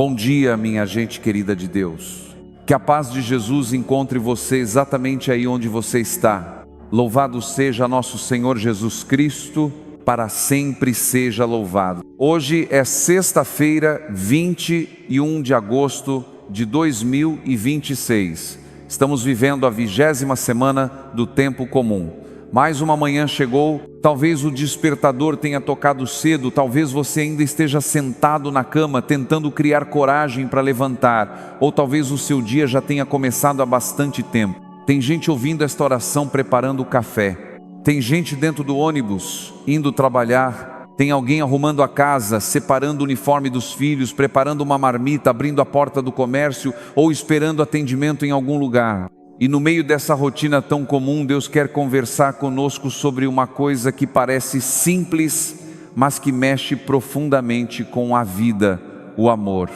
Bom dia, minha gente querida de Deus. Que a paz de Jesus encontre você exatamente aí onde você está. Louvado seja nosso Senhor Jesus Cristo, para sempre seja louvado. Hoje é sexta-feira, 21 de agosto de 2026. Estamos vivendo a 20ª semana do tempo comum. Mais uma manhã chegou, talvez o despertador tenha tocado cedo, talvez você ainda esteja sentado na cama tentando criar coragem para levantar, ou talvez o seu dia já tenha começado há bastante tempo. Tem gente ouvindo esta oração preparando o café, tem gente dentro do ônibus indo trabalhar, tem alguém arrumando a casa, separando o uniforme dos filhos, preparando uma marmita, abrindo a porta do comércio ou esperando atendimento em algum lugar. E no meio dessa rotina tão comum, Deus quer conversar conosco sobre uma coisa que parece simples, mas que mexe profundamente com a vida, o amor.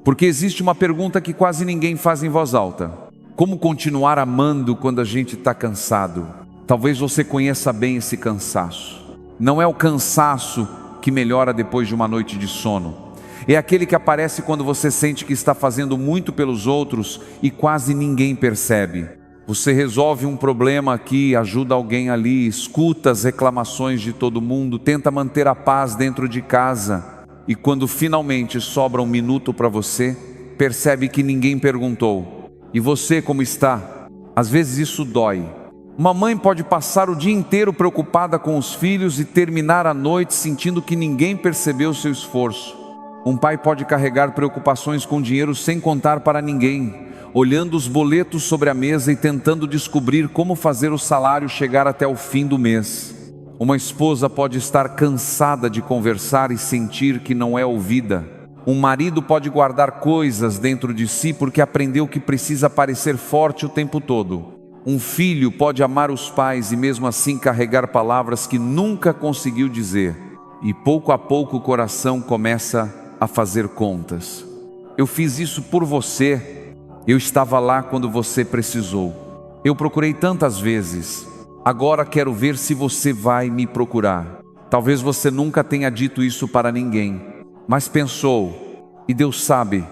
Porque existe uma pergunta que quase ninguém faz em voz alta: como continuar amando quando a gente está cansado? Talvez você conheça bem esse cansaço. Não é o cansaço que melhora depois de uma noite de sono. É aquele que aparece quando você sente que está fazendo muito pelos outros e quase ninguém percebe. Você resolve um problema aqui, ajuda alguém ali, escuta as reclamações de todo mundo, tenta manter a paz dentro de casa. E quando finalmente sobra um minuto para você, percebe que ninguém perguntou. E você como está? Às vezes isso dói. Uma mãe pode passar o dia inteiro preocupada com os filhos e terminar a noite sentindo que ninguém percebeu o seu esforço. Um pai pode carregar preocupações com dinheiro sem contar para ninguém, olhando os boletos sobre a mesa e tentando descobrir como fazer o salário chegar até o fim do mês. Uma esposa pode estar cansada de conversar e sentir que não é ouvida. Um marido pode guardar coisas dentro de si porque aprendeu que precisa parecer forte o tempo todo. Um filho pode amar os pais e mesmo assim carregar palavras que nunca conseguiu dizer. E pouco a pouco o coração começa a fazer contas. Eu fiz isso por você. Eu estava lá quando você precisou. Eu procurei tantas vezes. Agora quero ver se você vai me procurar. Talvez você nunca tenha dito isso para ninguém, mas pensou. E Deus sabe.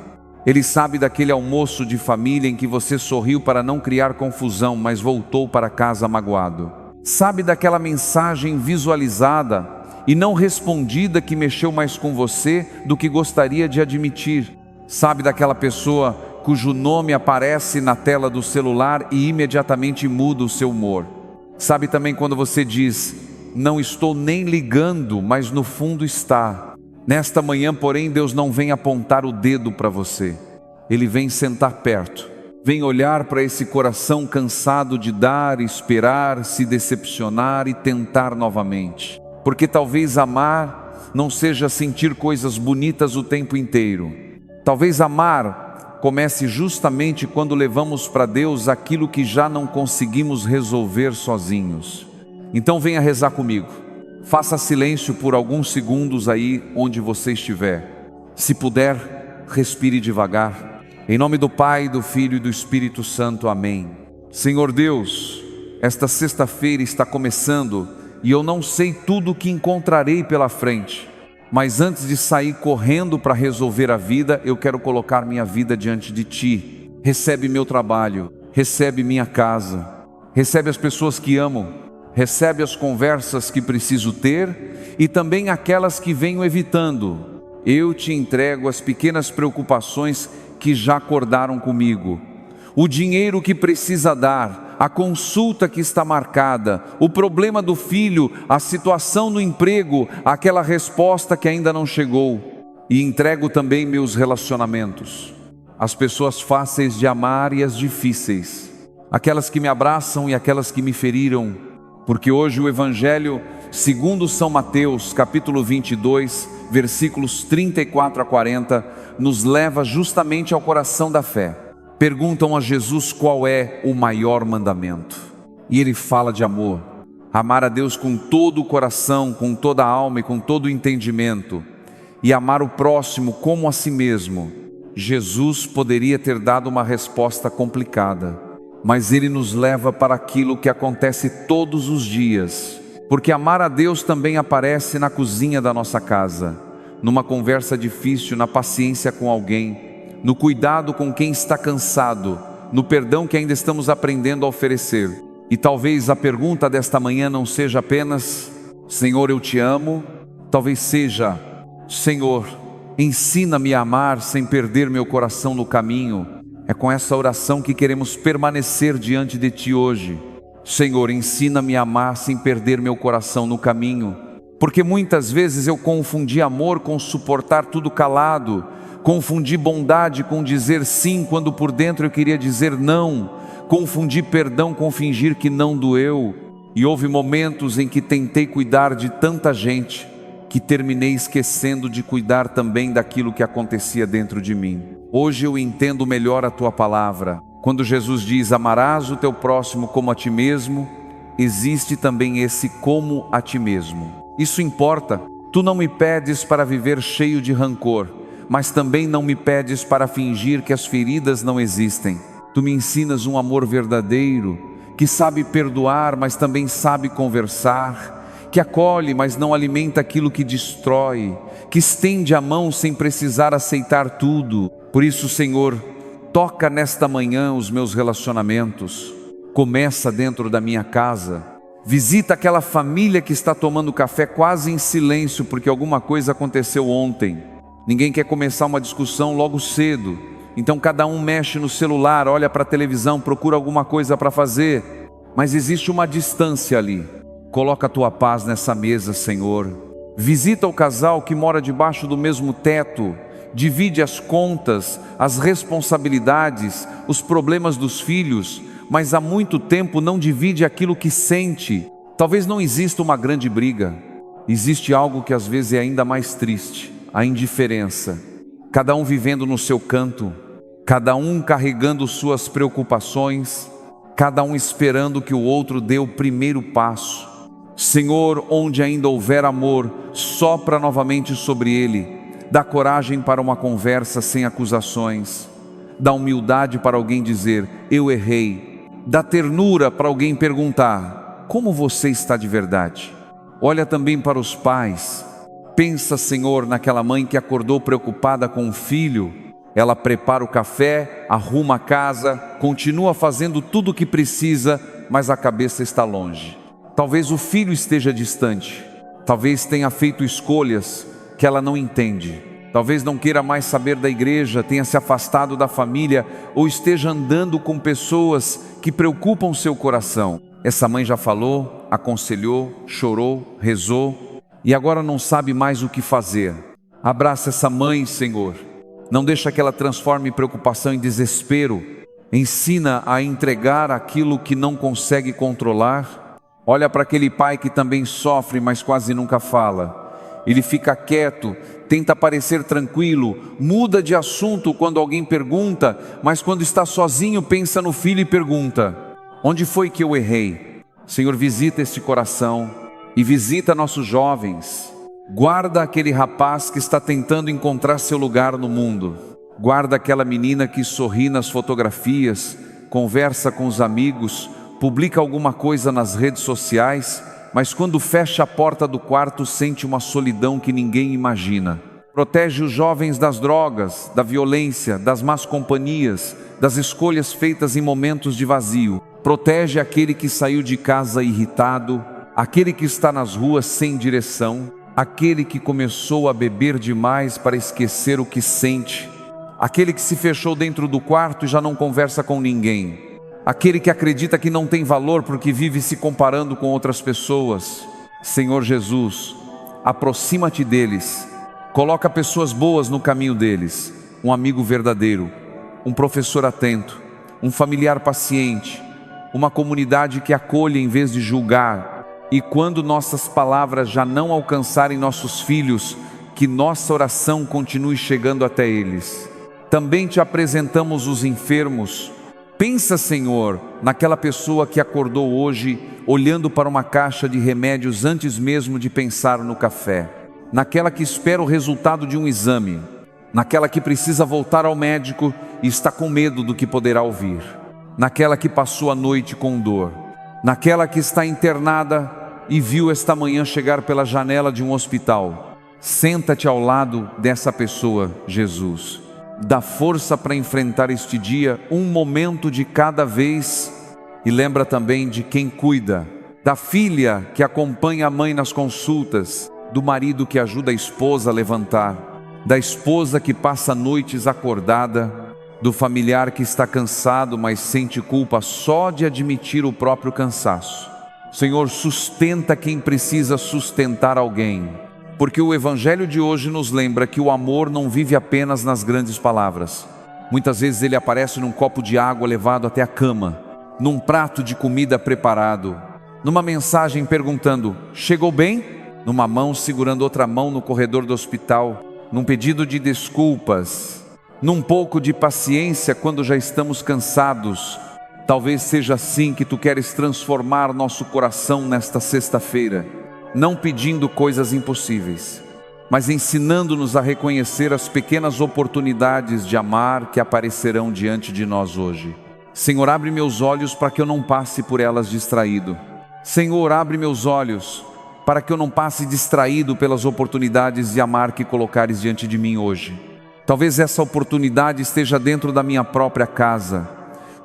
Ele sabe daquele almoço de família em que você sorriu para não criar confusão, mas voltou para casa magoado. Sabe daquela mensagem visualizada e não respondida que mexeu mais com você do que gostaria de admitir. Sabe daquela pessoa cujo nome aparece na tela do celular e imediatamente muda o seu humor. Sabe também quando você diz: não estou nem ligando, mas no fundo está. Nesta manhã, porém, Deus não vem apontar o dedo para você. Ele vem sentar perto, vem olhar para esse coração cansado de dar, esperar, se decepcionar e tentar novamente. Porque talvez amar não seja sentir coisas bonitas o tempo inteiro. Talvez amar comece justamente quando levamos para Deus aquilo que já não conseguimos resolver sozinhos. Então venha rezar comigo. Faça silêncio por alguns segundos aí onde você estiver. Se puder, respire devagar. Em nome do Pai, do Filho e do Espírito Santo. Amém. Senhor Deus, esta sexta-feira está começando e eu não sei tudo o que encontrarei pela frente. Mas antes de sair correndo para resolver a vida, eu quero colocar minha vida diante de Ti. Recebe meu trabalho, recebe minha casa, recebe as pessoas que amo. Recebe as conversas que preciso ter e também aquelas que venho evitando. Eu te entrego as pequenas preocupações que já acordaram comigo. O dinheiro que precisa dar, a consulta que está marcada, o problema do filho, a situação no emprego, aquela resposta que ainda não chegou. E entrego também meus relacionamentos. As pessoas fáceis de amar e as difíceis. Aquelas que me abraçam e aquelas que me feriram. Porque hoje o Evangelho, segundo São Mateus, capítulo 22, versículos 34 a 40, nos leva justamente ao coração da fé. Perguntam a Jesus qual é o maior mandamento. E ele fala de amor. Amar a Deus com todo o coração, com toda a alma e com todo o entendimento. E amar o próximo como a si mesmo. Jesus poderia ter dado uma resposta complicada. Mas Ele nos leva para aquilo que acontece todos os dias. Porque amar a Deus também aparece na cozinha da nossa casa. numa conversa difícil, na paciência com alguém, no cuidado com quem está cansado, no perdão que ainda estamos aprendendo a oferecer. E talvez a pergunta desta manhã não seja apenas: Senhor, eu te amo. Talvez seja: Senhor, ensina-me a amar sem perder meu coração no caminho. É com essa oração que queremos permanecer diante de Ti hoje. Senhor, ensina-me a amar sem perder meu coração no caminho. Porque muitas vezes eu confundi amor com suportar tudo calado, confundi bondade com dizer sim quando por dentro eu queria dizer não, confundi perdão com fingir que não doeu. E houve momentos em que tentei cuidar de tanta gente, que terminei esquecendo de cuidar também daquilo que acontecia dentro de mim. Hoje eu entendo melhor a Tua palavra. Quando Jesus diz: amarás o teu próximo como a ti mesmo, existe também esse como a ti mesmo. Isso importa. Tu não me pedes para viver cheio de rancor, mas também não me pedes para fingir que as feridas não existem. Tu me ensinas um amor verdadeiro, que sabe perdoar, mas também sabe conversar, que acolhe, mas não alimenta aquilo que destrói, que estende a mão sem precisar aceitar tudo. Por isso, Senhor, toca nesta manhã os meus relacionamentos. Começa dentro da minha casa. Visita aquela família que está tomando café quase em silêncio porque alguma coisa aconteceu ontem. Ninguém quer começar uma discussão logo cedo, então cada um mexe no celular, olha para a televisão, procura alguma coisa para fazer, mas existe uma distância ali. Coloca a Tua paz nessa mesa, Senhor. Visita o casal que mora debaixo do mesmo teto, divide as contas, as responsabilidades, os problemas dos filhos, mas há muito tempo não divide aquilo que sente. Talvez não exista uma grande briga, existe algo que às vezes é ainda mais triste: a indiferença. Cada um vivendo no seu canto, cada um carregando suas preocupações, cada um esperando que o outro dê o primeiro passo. Senhor, onde ainda houver amor, sopra novamente sobre ele. Dá coragem para uma conversa sem acusações. Dá humildade para alguém dizer: eu errei. Dá ternura para alguém perguntar: como você está de verdade? Olha também para os pais. Pensa, Senhor, naquela mãe que acordou preocupada com o filho. Ela prepara o café, arruma a casa, continua fazendo tudo o que precisa, mas a cabeça está longe. Talvez o filho esteja distante. Talvez tenha feito escolhas que ela não entende. Talvez não queira mais saber da igreja, tenha se afastado da família, ou esteja andando com pessoas que preocupam seu coração. Essa mãe já falou, aconselhou, chorou, rezou, e agora não sabe mais o que fazer. Abraça essa mãe, Senhor. Não deixa que ela transforme preocupação em desespero. Ensina a entregar aquilo que não consegue controlar. Olha para aquele pai que também sofre, mas quase nunca fala. Ele fica quieto, tenta parecer tranquilo, muda de assunto quando alguém pergunta, mas quando está sozinho pensa no filho e pergunta: onde foi que eu errei? Senhor, visita este coração e visita nossos jovens. Guarda aquele rapaz que está tentando encontrar seu lugar no mundo. Guarda aquela menina que sorri nas fotografias, conversa com os amigos, publica alguma coisa nas redes sociais, mas quando fecha a porta do quarto sente uma solidão que ninguém imagina. Protege os jovens das drogas, da violência, das más companhias, das escolhas feitas em momentos de vazio. Protege aquele que saiu de casa irritado, aquele que está nas ruas sem direção, aquele que começou a beber demais para esquecer o que sente, aquele que se fechou dentro do quarto e já não conversa com ninguém, aquele que acredita que não tem valor porque vive se comparando com outras pessoas. Senhor Jesus, aproxima-te deles, coloca pessoas boas no caminho deles, um amigo verdadeiro, um professor atento, um familiar paciente, uma comunidade que acolhe em vez de julgar. E quando nossas palavras já não alcançarem nossos filhos, que nossa oração continue chegando até eles. Também te apresentamos os enfermos. Pensa, Senhor, naquela pessoa que acordou hoje olhando para uma caixa de remédios antes mesmo de pensar no café, naquela que espera o resultado de um exame, naquela que precisa voltar ao médico e está com medo do que poderá ouvir, naquela que passou a noite com dor, naquela que está internada e viu esta manhã chegar pela janela de um hospital. Senta-te ao lado dessa pessoa, Jesus. Dá força para enfrentar este dia, um momento de cada vez. E lembra também de quem cuida, da filha que acompanha a mãe nas consultas, do marido que ajuda a esposa a levantar, da esposa que passa noites acordada, do familiar que está cansado, mas sente culpa só de admitir o próprio cansaço. Senhor, sustenta quem precisa sustentar alguém, porque o Evangelho de hoje nos lembra que o amor não vive apenas nas grandes palavras. Muitas vezes ele aparece num copo de água levado até a cama, num prato de comida preparado, numa mensagem perguntando: chegou bem? Numa mão segurando outra mão no corredor do hospital, num pedido de desculpas, num pouco de paciência quando já estamos cansados. Talvez seja assim que Tu queres transformar nosso coração nesta sexta-feira, não pedindo coisas impossíveis, mas ensinando-nos a reconhecer as pequenas oportunidades de amar que aparecerão diante de nós hoje. Senhor, abre meus olhos para que eu não passe por elas distraído. Senhor, abre meus olhos para que eu não passe distraído pelas oportunidades de amar que colocares diante de mim hoje. Talvez essa oportunidade esteja dentro da minha própria casa.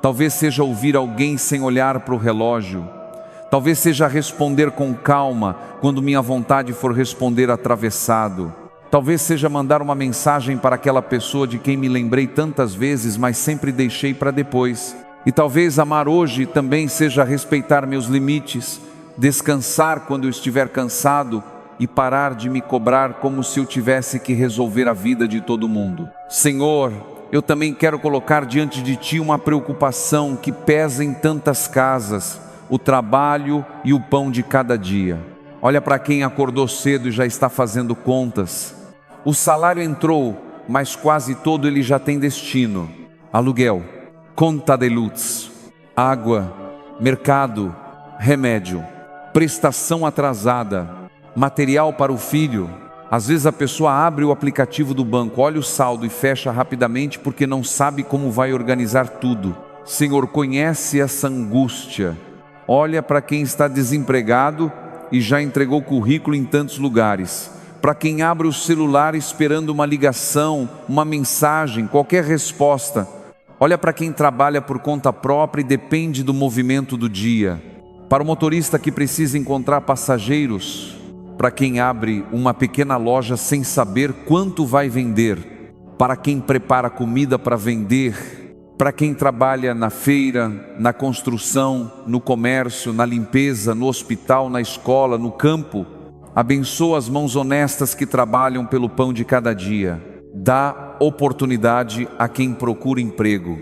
Talvez seja ouvir alguém sem olhar para o relógio. Talvez seja responder com calma quando minha vontade for responder atravessado. Talvez seja mandar uma mensagem para aquela pessoa de quem me lembrei tantas vezes, mas sempre deixei para depois. E talvez amar hoje também seja respeitar meus limites, descansar quando eu estiver cansado e parar de me cobrar como se eu tivesse que resolver a vida de todo mundo. Senhor, eu também quero colocar diante de Ti uma preocupação que pesa em tantas casas: o trabalho e o pão de cada dia. Olha para quem acordou cedo e já está fazendo contas. O salário entrou, mas quase todo ele já tem destino: aluguel, conta de luz, água, mercado, remédio, prestação atrasada, material para o filho. Às vezes a pessoa abre o aplicativo do banco, olha o saldo e fecha rapidamente porque não sabe como vai organizar tudo. Senhor, conhece essa angústia. Olha para quem está desempregado e já entregou currículo em tantos lugares. Para quem abre o celular esperando uma ligação, uma mensagem, qualquer resposta. Olha para quem trabalha por conta própria e depende do movimento do dia. Para o motorista que precisa encontrar passageiros. Para quem abre uma pequena loja sem saber quanto vai vender. Para quem prepara comida para vender. Para quem trabalha na feira, na construção, no comércio, na limpeza, no hospital, na escola, no campo. Abençoa as mãos honestas que trabalham pelo pão de cada dia. Dá oportunidade a quem procura emprego.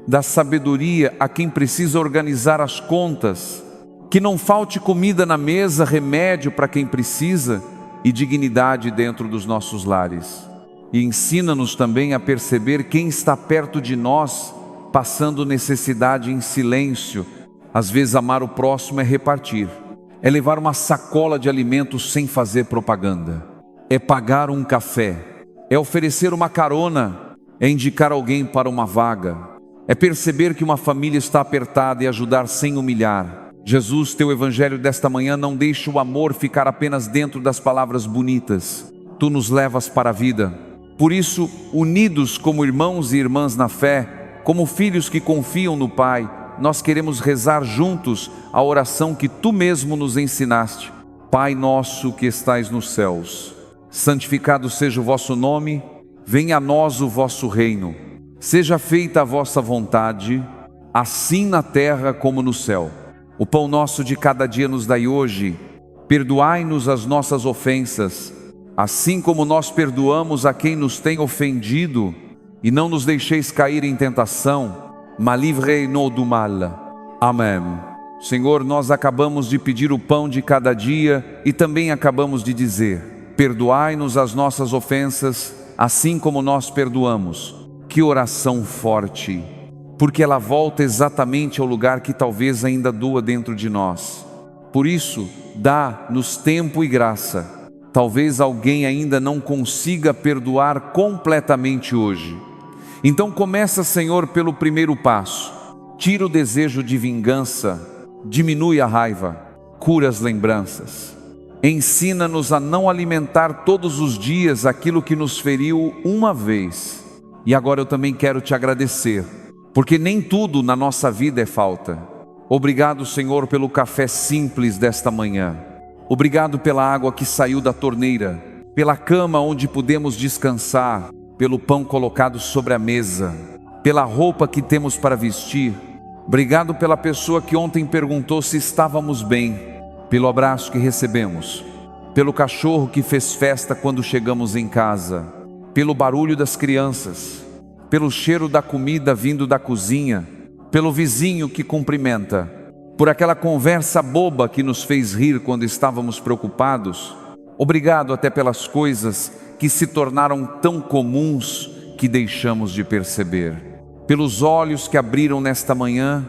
Dá sabedoria a quem precisa organizar as contas. Que não falte comida na mesa, remédio para quem precisa e dignidade dentro dos nossos lares. E ensina-nos também a perceber quem está perto de nós, passando necessidade em silêncio. Às vezes amar o próximo é repartir, é levar uma sacola de alimentos sem fazer propaganda, é pagar um café, é oferecer uma carona, é indicar alguém para uma vaga, é perceber que uma família está apertada e ajudar sem humilhar. Jesus, Teu Evangelho desta manhã não deixa o amor ficar apenas dentro das palavras bonitas. Tu nos levas para a vida. Por isso, unidos como irmãos e irmãs na fé, como filhos que confiam no Pai, nós queremos rezar juntos a oração que Tu mesmo nos ensinaste. Pai nosso que estais nos céus, santificado seja o vosso nome, venha a nós o vosso reino. Seja feita a vossa vontade, assim na terra como no céu. O pão nosso de cada dia nos dai hoje. Perdoai-nos as nossas ofensas, assim como nós perdoamos a quem nos tem ofendido. E não nos deixeis cair em tentação, mas livrei-nos do mal. Amém. Senhor, nós acabamos de pedir o pão de cada dia e também acabamos de dizer: perdoai-nos as nossas ofensas, assim como nós perdoamos. Que oração forte! Porque ela volta exatamente ao lugar que talvez ainda doa dentro de nós. Por isso, dá-nos tempo e graça. Talvez alguém ainda não consiga perdoar completamente hoje. Então começa, Senhor, pelo primeiro passo. Tira o desejo de vingança, diminui a raiva, cura as lembranças. Ensina-nos a não alimentar todos os dias aquilo que nos feriu uma vez. E agora eu também quero te agradecer, porque nem tudo na nossa vida é falta. Obrigado, Senhor, pelo café simples desta manhã. Obrigado pela água que saiu da torneira, pela cama onde pudemos descansar, pelo pão colocado sobre a mesa, pela roupa que temos para vestir. Obrigado pela pessoa que ontem perguntou se estávamos bem, pelo abraço que recebemos, pelo cachorro que fez festa quando chegamos em casa, pelo barulho das crianças, pelo cheiro da comida vindo da cozinha, pelo vizinho que cumprimenta, por aquela conversa boba que nos fez rir quando estávamos preocupados. Obrigado até pelas coisas que se tornaram tão comuns que deixamos de perceber, pelos olhos que abriram nesta manhã,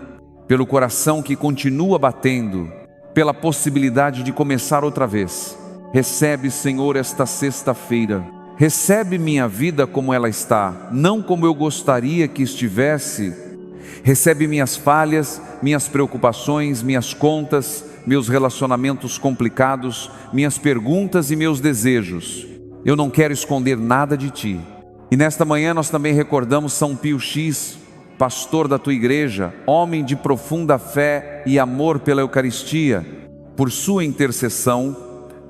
pelo coração que continua batendo, pela possibilidade de começar outra vez. Recebe, Senhor, esta sexta-feira. Recebe minha vida como ela está, não como eu gostaria que estivesse. Recebe minhas falhas, minhas preocupações, minhas contas, meus relacionamentos complicados, minhas perguntas e meus desejos. Eu não quero esconder nada de Ti. E nesta manhã nós também recordamos São Pio X, pastor da Tua igreja, homem de profunda fé e amor pela Eucaristia. Por sua intercessão,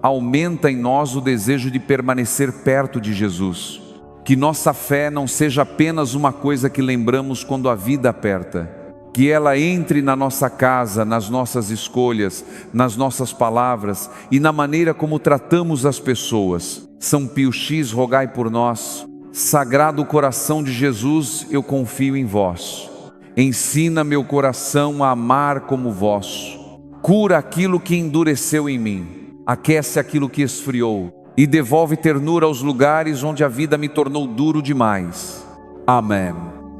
aumenta em nós o desejo de permanecer perto de Jesus. Que nossa fé não seja apenas uma coisa que lembramos quando a vida aperta. Que ela entre na nossa casa, nas nossas escolhas, nas nossas palavras e na maneira como tratamos as pessoas. São Pio X, rogai por nós. Sagrado coração de Jesus, eu confio em vós. Ensina meu coração a amar como vosso. Cura aquilo que endureceu em mim. Aquece aquilo que esfriou. E devolve ternura aos lugares onde a vida me tornou duro demais. Amém.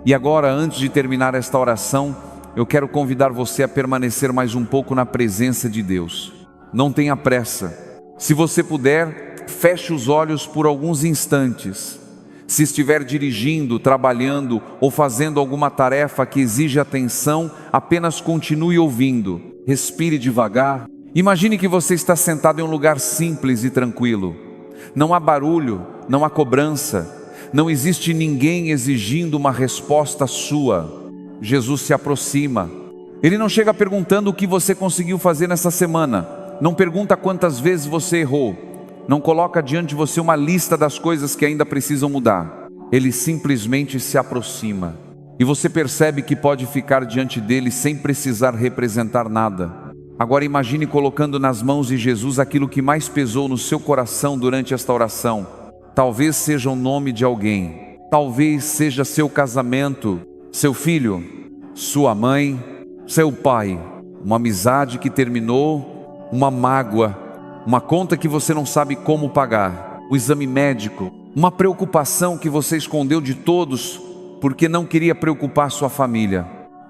E agora, antes de terminar esta oração, eu quero convidar você a permanecer mais um pouco na presença de Deus. Não tenha pressa. Se você puder, feche os olhos por alguns instantes. Se estiver dirigindo, trabalhando ou fazendo alguma tarefa que exige atenção, apenas continue ouvindo. Respire devagar. Imagine que você está sentado em um lugar simples e tranquilo. Não há barulho, não há cobrança, não existe ninguém exigindo uma resposta sua. Jesus se aproxima. Ele não chega perguntando o que você conseguiu fazer nessa semana. Não pergunta quantas vezes você errou. Não coloca diante de você uma lista das coisas que ainda precisam mudar. Ele simplesmente se aproxima. E você percebe que pode ficar diante dele sem precisar representar nada. Agora imagine colocando nas mãos de Jesus aquilo que mais pesou no seu coração durante esta oração. Talvez seja o nome de alguém. Talvez seja seu casamento, seu filho, sua mãe, seu pai. Uma amizade que terminou, uma mágoa, uma conta que você não sabe como pagar, o exame médico, uma preocupação que você escondeu de todos porque não queria preocupar sua família.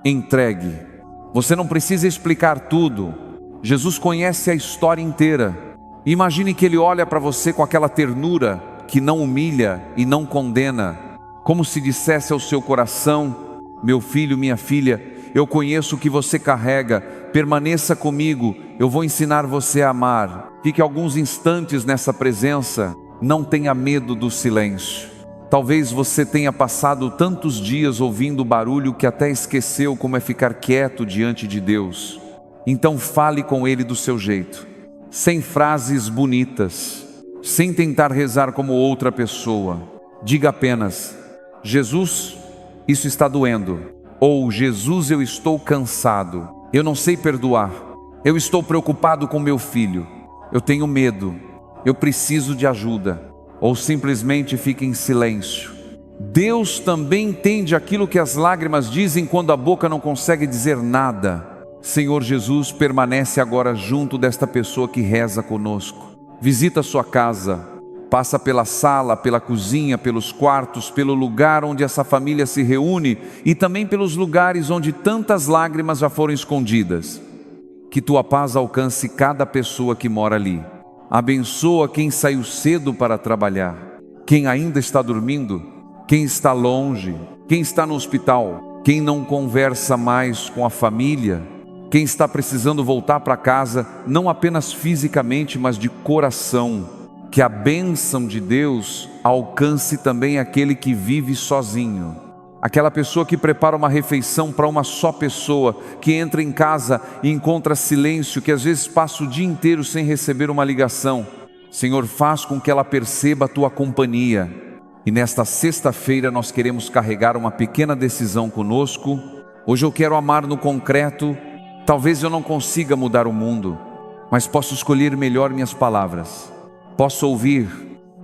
Entregue. Você não precisa explicar tudo. Jesus conhece a história inteira. Imagine que Ele olha para você com aquela ternura que não humilha e não condena, como se dissesse ao seu coração: meu filho, minha filha, eu conheço o que você carrega, permaneça comigo, eu vou ensinar você a amar. Fique alguns instantes nessa presença, não tenha medo do silêncio. Talvez você tenha passado tantos dias ouvindo barulho que até esqueceu como é ficar quieto diante de Deus. Então fale com Ele do seu jeito, sem frases bonitas, sem tentar rezar como outra pessoa. Diga apenas: Jesus, isso está doendo. Ou Jesus, eu estou cansado, eu não sei perdoar, eu estou preocupado com meu filho, eu tenho medo, eu preciso de ajuda. Ou simplesmente fique em silêncio. Deus também entende aquilo que as lágrimas dizem quando a boca não consegue dizer nada. Senhor Jesus, permanece agora junto desta pessoa que reza conosco. Visita a sua casa, passa pela sala, pela cozinha, pelos quartos, pelo lugar onde essa família se reúne e também pelos lugares onde tantas lágrimas já foram escondidas. Que tua paz alcance cada pessoa que mora ali. Abençoa quem saiu cedo para trabalhar, quem ainda está dormindo, quem está longe, quem está no hospital, quem não conversa mais com a família. Quem está precisando voltar para casa, não apenas fisicamente, mas de coração. Que a bênção de Deus alcance também aquele que vive sozinho. Aquela pessoa que prepara uma refeição para uma só pessoa, que entra em casa e encontra silêncio, que às vezes passa o dia inteiro sem receber uma ligação. Senhor, faz com que ela perceba a tua companhia. E nesta sexta-feira nós queremos carregar uma pequena decisão conosco. Hoje eu quero amar no concreto. Talvez eu não consiga mudar o mundo, mas posso escolher melhor minhas palavras. Posso ouvir,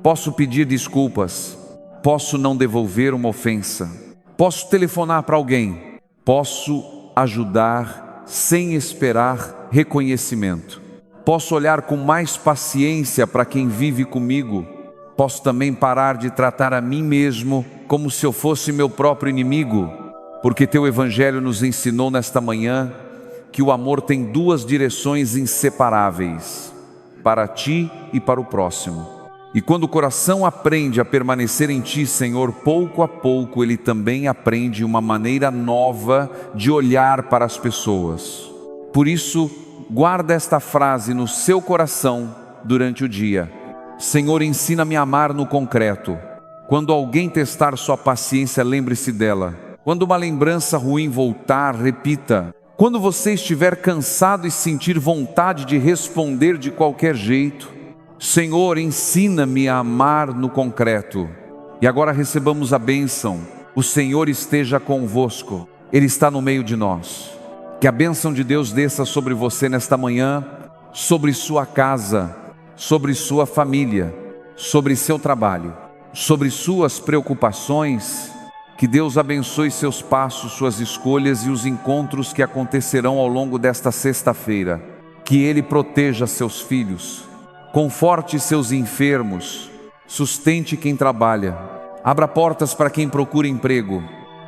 posso pedir desculpas, posso não devolver uma ofensa, posso telefonar para alguém, posso ajudar sem esperar reconhecimento. Posso olhar com mais paciência para quem vive comigo. Posso também parar de tratar a mim mesmo como se eu fosse meu próprio inimigo, porque teu Evangelho nos ensinou nesta manhã que o amor tem duas direções inseparáveis, para ti e para o próximo. E quando o coração aprende a permanecer em ti, Senhor, pouco a pouco ele também aprende uma maneira nova de olhar para as pessoas. Por isso, guarda esta frase no seu coração durante o dia. Senhor, ensina-me a amar no concreto. Quando alguém testar sua paciência, lembre-se dela. Quando uma lembrança ruim voltar, repita. Quando você estiver cansado e sentir vontade de responder de qualquer jeito, Senhor, ensina-me a amar no concreto. E agora recebamos a bênção. O Senhor esteja convosco. Ele está no meio de nós. Que a bênção de Deus desça sobre você nesta manhã, sobre sua casa, sobre sua família, sobre seu trabalho, sobre suas preocupações. Que Deus abençoe seus passos, suas escolhas e os encontros que acontecerão ao longo desta sexta-feira. Que Ele proteja seus filhos, conforte seus enfermos, sustente quem trabalha, abra portas para quem procura emprego,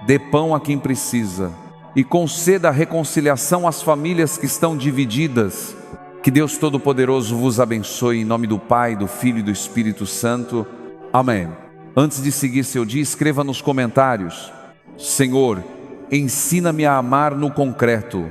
dê pão a quem precisa e conceda a reconciliação às famílias que estão divididas. Que Deus Todo-Poderoso vos abençoe em nome do Pai, do Filho e do Espírito Santo. Amém. Antes de seguir seu dia, escreva nos comentários: Senhor, ensina-me a amar no concreto.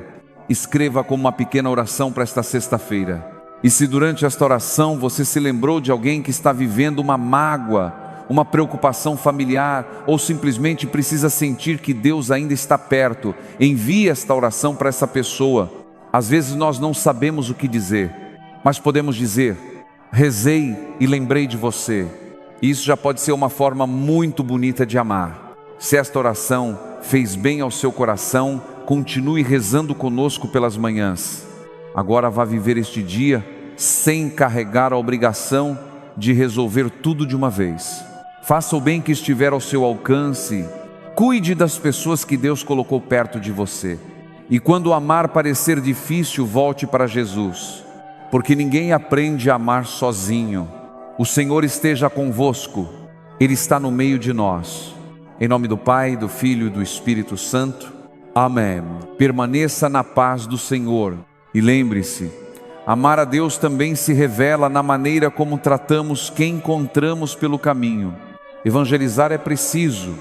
Escreva como uma pequena oração para esta sexta-feira. E se durante esta oração você se lembrou de alguém que está vivendo uma mágoa, uma preocupação familiar, ou simplesmente precisa sentir que Deus ainda está perto, envie esta oração para essa pessoa. Às vezes nós não sabemos o que dizer, mas podemos dizer: rezei e lembrei de você. Isso já pode ser uma forma muito bonita de amar. Se esta oração fez bem ao seu coração, continue rezando conosco pelas manhãs. Agora vá viver este dia sem carregar a obrigação de resolver tudo de uma vez. Faça o bem que estiver ao seu alcance. Cuide das pessoas que Deus colocou perto de você. E quando amar parecer difícil, volte para Jesus, porque ninguém aprende a amar sozinho. O Senhor esteja convosco, Ele está no meio de nós. Em nome do Pai, do Filho e do Espírito Santo. Amém. Permaneça na paz do Senhor. E lembre-se, amar a Deus também se revela na maneira como tratamos quem encontramos pelo caminho. Evangelizar é preciso,